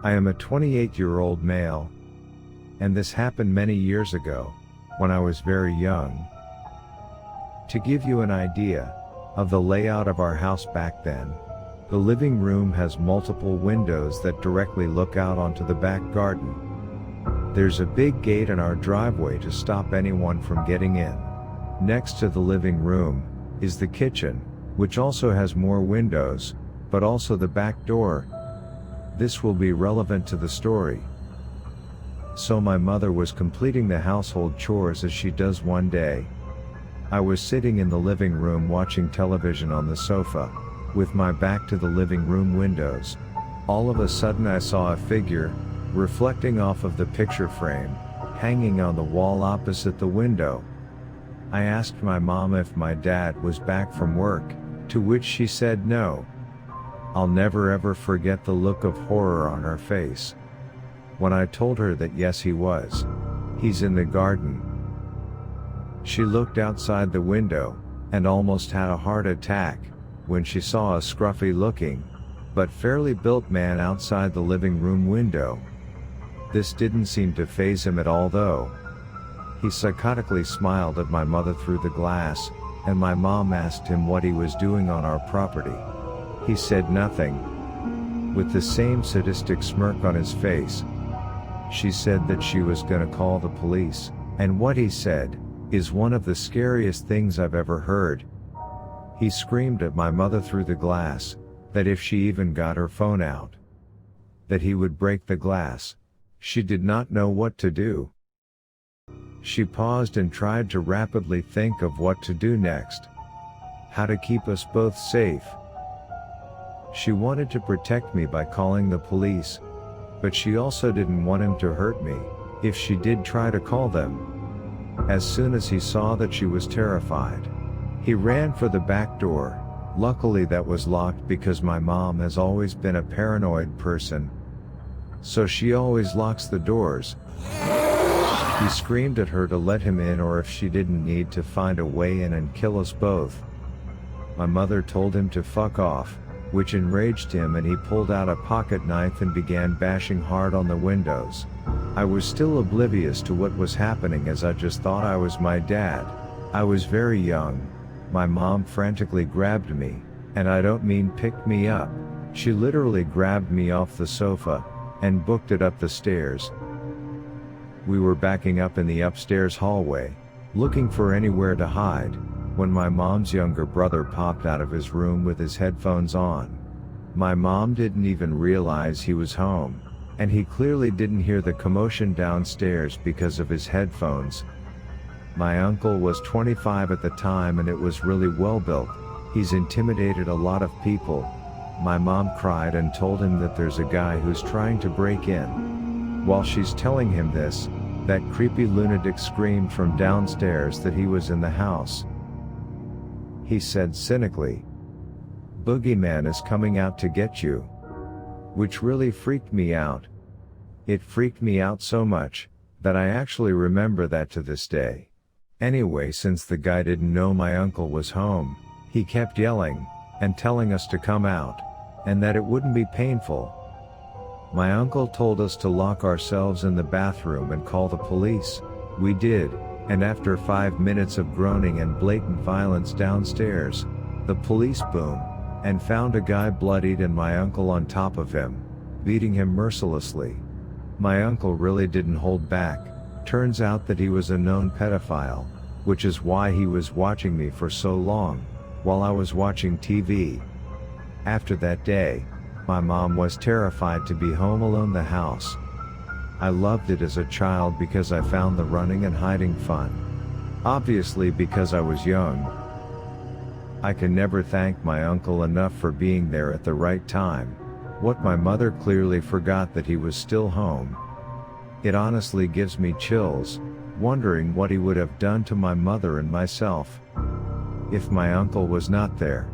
I am a 28-year-old male, and this happened many years ago, when I was very young. To give you an idea of the layout of our house back then, the living room has multiple windows that directly look out onto the back garden. There's a big gate in our driveway to stop anyone from getting in. Next to the living room is the kitchen, which also has more windows, but also the back door. This will be relevant to the story. So my mother was completing the household chores as she does one day. I was sitting in the living room watching television on the sofa, with my back to the living room windows. All of a sudden I saw a figure, reflecting off of the picture frame, hanging on the wall opposite the window. I asked my mom if my dad was back from work, to which she said no. I'll never ever forget the look of horror on her face when I told her that yes, he was. He's in the garden. She looked outside the window, and almost had a heart attack, when she saw a scruffy looking, but fairly built man outside the living room window. This didn't seem to faze him at all though. He psychotically smiled at my mother through the glass, and my mom asked him what he was doing on our property. He said nothing, with the same sadistic smirk on his face. She said that she was gonna call the police, and what he said is one of the scariest things I've ever heard. He screamed at my mother through the glass, that if she even got her phone out, that he would break the glass. She did not know what to do. She paused and tried to rapidly think of what to do next. How to keep us both safe. She wanted to protect me by calling the police, but she also didn't want him to hurt me, if she did try to call them. As soon as he saw that she was terrified, he ran for the back door. Luckily that was locked because my mom has always been a paranoid person, so she always locks the doors. He screamed at her to let him in, or if she didn't need to find a way in and kill us both. My mother told him to fuck off, which enraged him, and he pulled out a pocket knife and began bashing hard on the windows. I was still oblivious to what was happening, as I just thought I was my dad. I was very young. My mom frantically grabbed me, and I don't mean picked me up. She literally grabbed me off the sofa and booked it up the stairs. We were backing up in the upstairs hallway, looking for anywhere to hide, when my mom's younger brother popped out of his room with his headphones on. My mom didn't even realize he was home, and he clearly didn't hear the commotion downstairs because of his headphones. My uncle was 25 at the time, and it was really well built. He's intimidated a lot of people. My mom cried and told him that there's a guy who's trying to break in. While she's telling him this, that creepy lunatic screamed from downstairs that he was in the house. He said cynically, "Boogeyman is coming out to get you." Which really freaked me out. It freaked me out so much that I actually remember that to this day. Anyway, since the guy didn't know my uncle was home, he kept yelling and telling us to come out, and that it wouldn't be painful. My uncle told us to lock ourselves in the bathroom and call the police. We did, and after 5 minutes of groaning and blatant violence downstairs, the police boomed and found a guy bloodied and my uncle on top of him, beating him mercilessly. My uncle really didn't hold back. Turns out that he was a known pedophile, which is why he was watching me for so long, while I was watching TV. After that day, my mom was terrified to be home alone in the house. I loved it as a child because I found the running and hiding fun. Obviously because I was young. I can never thank my uncle enough for being there at the right time. What my mother clearly forgot that he was still home. It honestly gives me chills, wondering what he would have done to my mother and myself if my uncle was not there.